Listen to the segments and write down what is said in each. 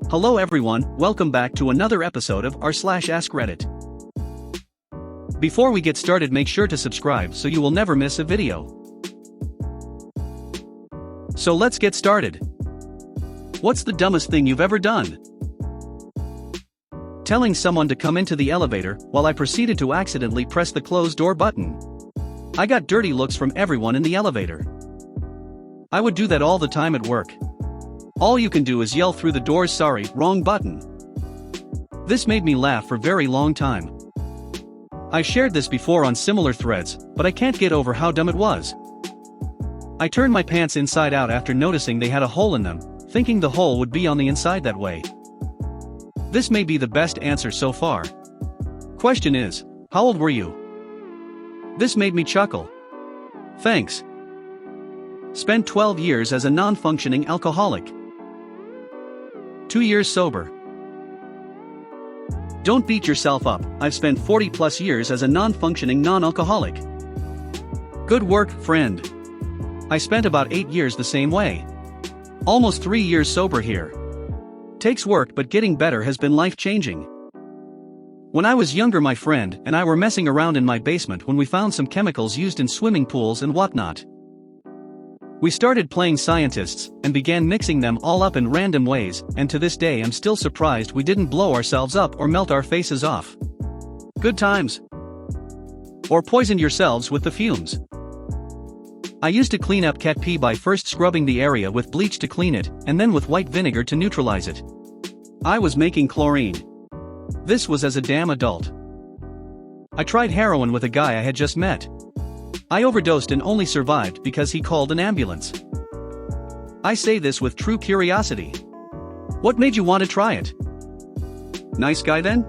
Hello everyone, welcome back to another episode of r/AskReddit. Before we get started, make sure to subscribe so you will never miss a video. So let's get started. What's the dumbest thing you've ever done? Telling someone to come into the elevator while I proceeded to accidentally press the closed door button. I got dirty looks from everyone in the elevator. I would do that all the time at work. All you can do is yell through the doors, "Sorry, wrong button." This made me laugh for a very long time. I shared this before on similar threads, but I can't get over how dumb it was. I turned my pants inside out after noticing they had a hole in them, thinking the hole would be on the inside that way. This may be the best answer so far. Question is, how old were you? This made me chuckle. Thanks. Spent 12 years as a non-functioning alcoholic. 2 years sober. Don't beat yourself up, I've spent 40 plus years as a non-functioning non-alcoholic. Good work, friend. I spent about 8 years the same way. Almost 3 years sober here. Takes work, but getting better has been life-changing. When I was younger, my friend and I were messing around in my basement when we found some chemicals used in swimming pools and whatnot. We started playing scientists and began mixing them all up in random ways, and to this day I'm still surprised we didn't blow ourselves up or melt our faces off. Good times. Or poisoned yourselves with the fumes. I used to clean up cat pee by first scrubbing the area with bleach to clean it, and then with white vinegar to neutralize it. I was making chlorine. This was as a damn adult. I tried heroin with a guy I had just met. I overdosed and only survived because he called an ambulance. I say this with true curiosity. What made you want to try it? Nice guy then?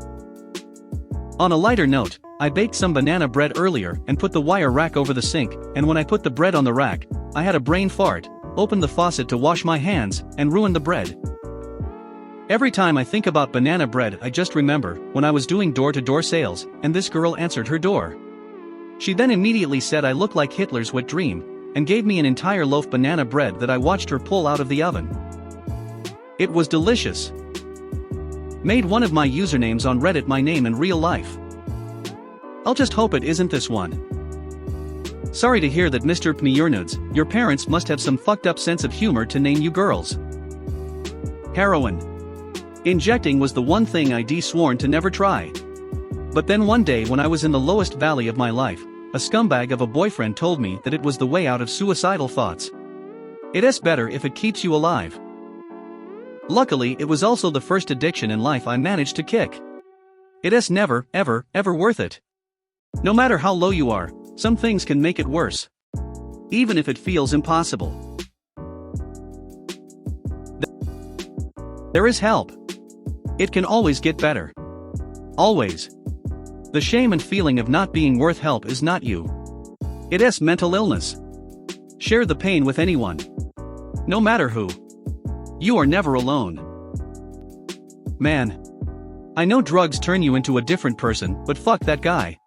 On a lighter note, I baked some banana bread earlier and put the wire rack over the sink, and when I put the bread on the rack, I had a brain fart, opened the faucet to wash my hands, and ruined the bread. Every time I think about banana bread, I just remember when I was doing door-to-door sales, and this girl answered her door. She then immediately said I look like Hitler's wet dream, and gave me an entire loaf banana bread that I watched her pull out of the oven. It was delicious. Made one of my usernames on Reddit my name in real life. I'll just hope it isn't this one. Sorry to hear that, Mr. Pmyurnuds, your parents must have some fucked up sense of humor to name you girls. Heroin. Injecting was the one thing I sworn to never try. But then one day when I was in the lowest valley of my life, a scumbag of a boyfriend told me that it was the way out of suicidal thoughts. It's better if it keeps you alive. Luckily, it was also the first addiction in life I managed to kick. It's never, ever, ever worth it. No matter how low you are, some things can make it worse. Even if it feels impossible. There is help. It can always get better. Always. The shame and feeling of not being worth help is not you. It's mental illness. Share the pain with anyone. No matter who. You are never alone. Man. I know drugs turn you into a different person, but fuck that guy.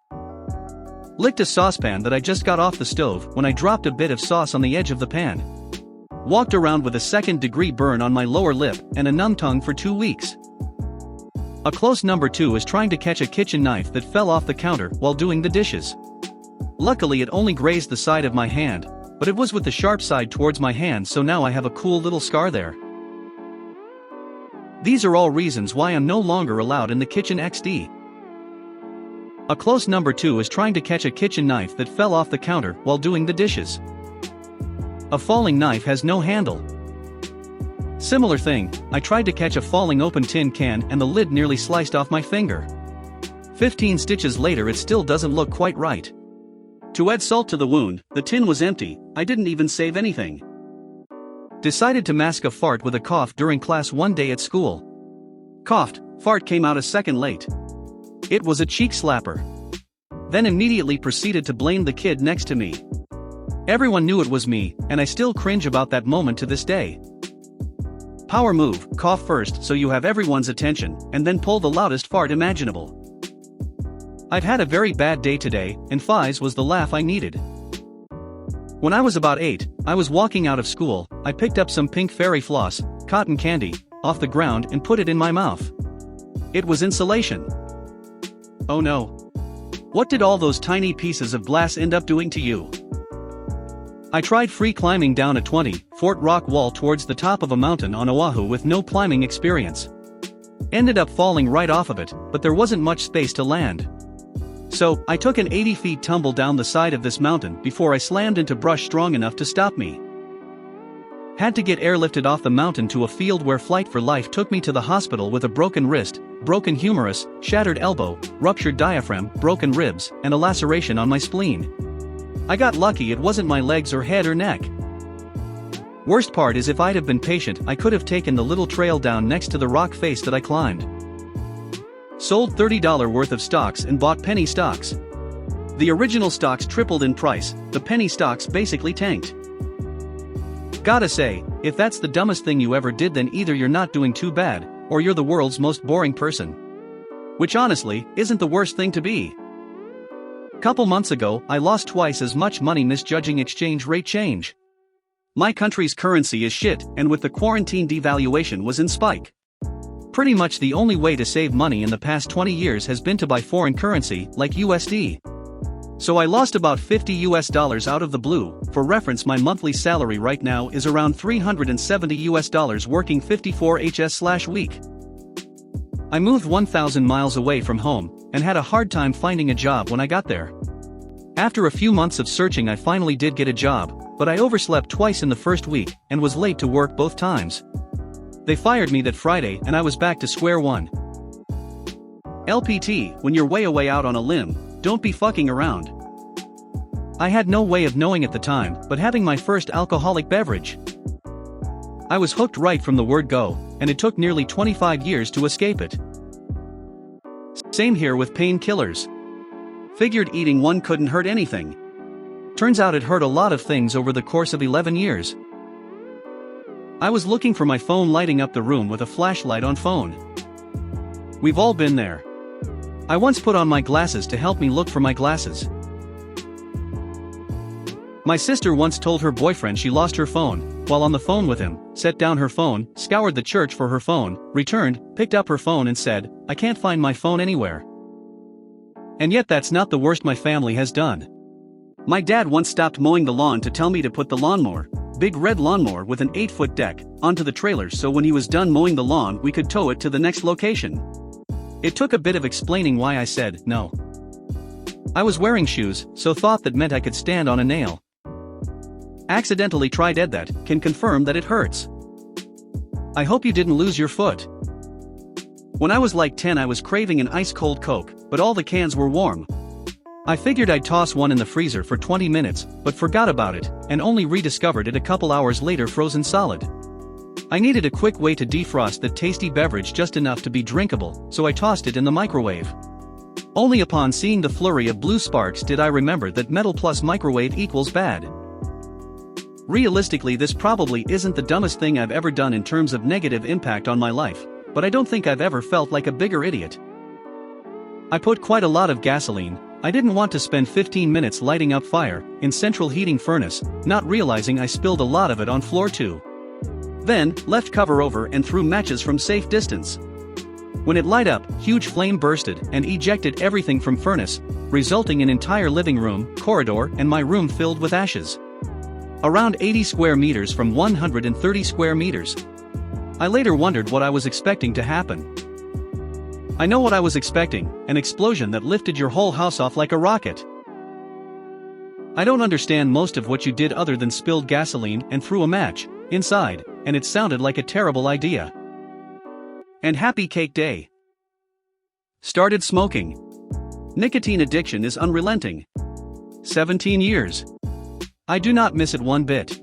Licked a saucepan that I just got off the stove when I dropped a bit of sauce on the edge of the pan. Walked around with a second-degree burn on my lower lip and a numb tongue for 2 weeks. A close number 2 is trying to catch a kitchen knife that fell off the counter while doing the dishes. Luckily it only grazed the side of my hand, but it was with the sharp side towards my hand, so now I have a cool little scar there. These are all reasons why I'm no longer allowed in the kitchen XD. A close number 2 is trying to catch a kitchen knife that fell off the counter while doing the dishes. A falling knife has no handle. Similar thing, I tried to catch a falling open tin can and the lid nearly sliced off my finger. 15 stitches later it still doesn't look quite right. To add salt to the wound, the tin was empty, I didn't even save anything. Decided to mask a fart with a cough during class one day at school. Coughed, fart came out a second late. It was a cheek slapper. Then immediately proceeded to blame the kid next to me. Everyone knew it was me, and I still cringe about that moment to this day. Power move, cough first so you have everyone's attention, and then pull the loudest fart imaginable. I've had a very bad day today, and Fies was the laugh I needed. When I was about 8, I was walking out of school, I picked up some pink fairy floss, cotton candy, off the ground and put it in my mouth. It was insulation. Oh no. What did all those tiny pieces of glass end up doing to you? I tried free climbing down a 20-foot rock wall towards the top of a mountain on Oahu with no climbing experience. Ended up falling right off of it, but there wasn't much space to land. So, I took an 80-foot tumble down the side of this mountain before I slammed into brush strong enough to stop me. Had to get airlifted off the mountain to a field where Flight for Life took me to the hospital with a broken wrist, broken humerus, shattered elbow, ruptured diaphragm, broken ribs, and a laceration on my spleen. I got lucky it wasn't my legs or head or neck. Worst part is if I'd have been patient I could have taken the little trail down next to the rock face that I climbed. Sold $30 worth of stocks and bought penny stocks. The original stocks tripled in price, the penny stocks basically tanked. Gotta say, if that's the dumbest thing you ever did then either you're not doing too bad, or you're the world's most boring person. Which honestly, isn't the worst thing to be. Couple months ago, I lost twice as much money misjudging exchange rate change. My country's currency is shit, and with the quarantine devaluation was in spike. Pretty much the only way to save money in the past 20 years has been to buy foreign currency, like USD. So I lost about $50 out of the blue. For reference, my monthly salary right now is around $370 working 54 HS/week. I moved 1,000 miles away from home, and had a hard time finding a job when I got there. After a few months of searching I finally did get a job, but I overslept twice in the first week, and was late to work both times. They fired me that Friday and I was back to square one. LPT, when you're way out on a limb, don't be fucking around. I had no way of knowing at the time, but having my first alcoholic beverage. I was hooked right from the word go, and it took nearly 25 years to escape it. Same here with painkillers. Figured eating one couldn't hurt anything. Turns out it hurt a lot of things over the course of 11 years. I was looking for my phone lighting up the room with a flashlight on phone. We've all been there. I once put on my glasses to help me look for my glasses. My sister once told her boyfriend she lost her phone, while on the phone with him, set down her phone, scoured the church for her phone, returned, picked up her phone and said, "I can't find my phone anywhere." And yet that's not the worst my family has done. My dad once stopped mowing the lawn to tell me to put the lawnmower, big red lawnmower with an 8-foot deck, onto the trailer so when he was done mowing the lawn we could tow it to the next location. It took a bit of explaining why I said no. I was wearing shoes, so thought that meant I could stand on a nail. Accidentally tried that, can confirm that it hurts. I hope you didn't lose your foot. When I was like 10 I was craving an ice-cold Coke, but all the cans were warm. I figured I'd toss one in the freezer for 20 minutes, but forgot about it, and only rediscovered it a couple hours later frozen solid. I needed a quick way to defrost that tasty beverage just enough to be drinkable, so I tossed it in the microwave. Only upon seeing the flurry of blue sparks did I remember that metal plus microwave equals bad. Realistically, this probably isn't the dumbest thing I've ever done in terms of negative impact on my life, but I don't think I've ever felt like a bigger idiot. I put quite a lot of gasoline. I didn't want to spend 15 minutes lighting up fire in central heating furnace, not realizing I spilled a lot of it on floor 2. Then, left cover over and threw matches from safe distance. When it light up, huge flame bursted and ejected everything from furnace, resulting in entire living room, corridor, and my room filled with ashes. Around 80 square meters from 130 square meters. I later wondered what I was expecting to happen. I know what I was expecting, an explosion that lifted your whole house off like a rocket. I don't understand most of what you did other than spilled gasoline and threw a match inside, and it sounded like a terrible idea. And happy cake day. Started smoking. Nicotine addiction is unrelenting. 17 years. I do not miss it one bit.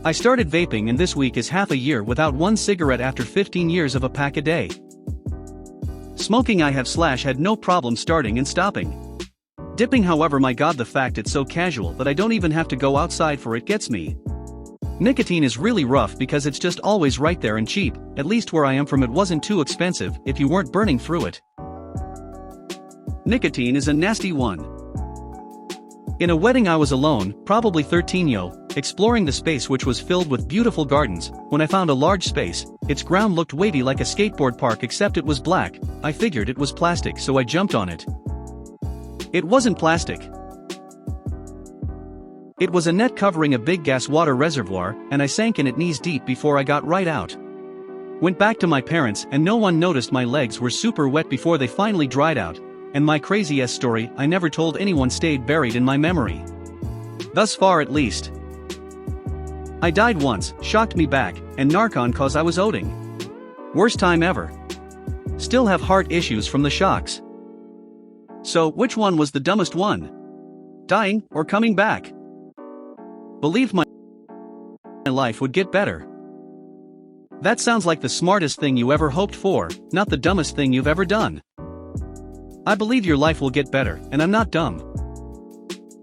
I started vaping and this week is half a year without one cigarette after 15 years of a pack a day. Smoking I have / had no problem starting and stopping. Dipping, however, my god, the fact it's so casual that I don't even have to go outside for it gets me. Nicotine is really rough because it's just always right there and cheap. At least where I am from it wasn't too expensive if you weren't burning through it. Nicotine is a nasty one. In a wedding I was alone, probably 13 yo, exploring the space which was filled with beautiful gardens. When I found a large space, its ground looked wavy like a skateboard park except it was black. I figured it was plastic, so I jumped on it. It wasn't plastic. It was a net covering a big gas water reservoir, and I sank in it knees deep before I got right out. Went back to my parents and no one noticed my legs were super wet before they finally dried out, and my crazy-ass story I never told anyone stayed buried in my memory. Thus far at least. I died once, shocked me back, and Narcon cause I was oding. Worst time ever. Still have heart issues from the shocks. So, which one was the dumbest one? Dying, or coming back? Believed my life would get better. That sounds like the smartest thing you ever hoped for, not the dumbest thing you've ever done. I believe your life will get better, and I'm not dumb.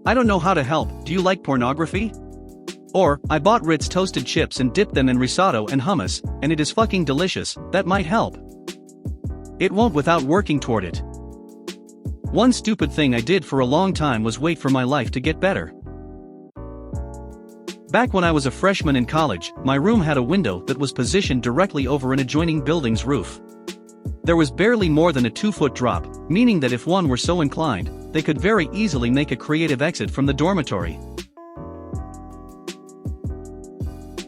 I don't know how to help. Do you like pornography? Or, I bought Ritz toasted chips and dipped them in risotto and hummus, and it is fucking delicious. That might help. It won't without working toward it. One stupid thing I did for a long time was wait for my life to get better. Back when I was a freshman in college, my room had a window that was positioned directly over an adjoining building's roof. There was barely more than a 2-foot drop, meaning that if one were so inclined, they could very easily make a creative exit from the dormitory.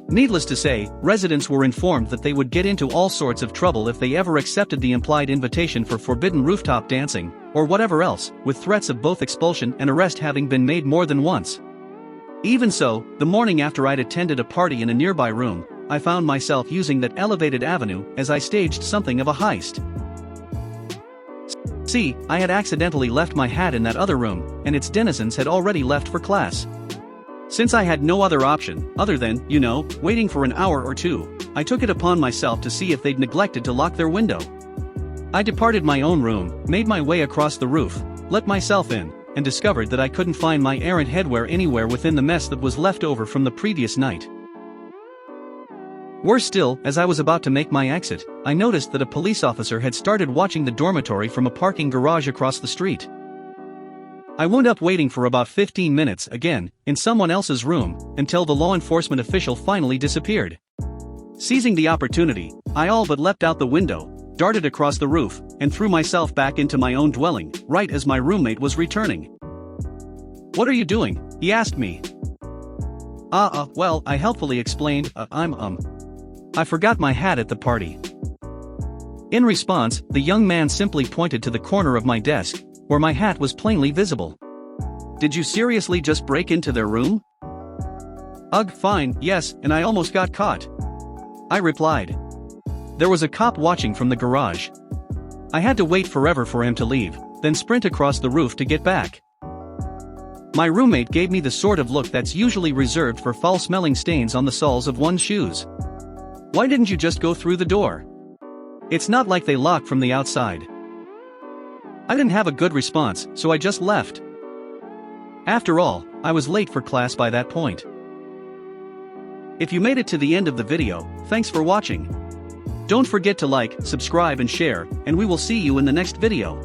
Needless to say, residents were informed that they would get into all sorts of trouble if they ever accepted the implied invitation for forbidden rooftop dancing, or whatever else, with threats of both expulsion and arrest having been made more than once. Even so, the morning after I'd attended a party in a nearby room, I found myself using that elevated avenue as I staged something of a heist. See, I had accidentally left my hat in that other room, and its denizens had already left for class. Since I had no other option, other than, waiting for an hour or two, I took it upon myself to see if they'd neglected to lock their window. I departed my own room, made my way across the roof, let myself in, and discovered that I couldn't find my errant headwear anywhere within the mess that was left over from the previous night. Worse still, as I was about to make my exit, I noticed that a police officer had started watching the dormitory from a parking garage across the street. I wound up waiting for about 15 minutes again, in someone else's room, until the law enforcement official finally disappeared. Seizing the opportunity, I all but leapt out the window, darted across the roof, and threw myself back into my own dwelling, right as my roommate was returning. "What are you doing?" he asked me. Well, I helpfully explained, I forgot my hat at the party. In response, the young man simply pointed to the corner of my desk, where my hat was plainly visible. "Did you seriously just break into their room?" "Ugh, fine, yes, and I almost got caught," I replied. There was a cop watching from the garage. I had to wait forever for him to leave, then sprint across the roof to get back. My roommate gave me the sort of look that's usually reserved for foul-smelling stains on the soles of one's shoes. "Why didn't you just go through the door? It's not like they locked from the outside." I didn't have a good response, so I just left. After all, I was late for class by that point. If you made it to the end of the video, thanks for watching. Don't forget to like, subscribe and share, and we will see you in the next video.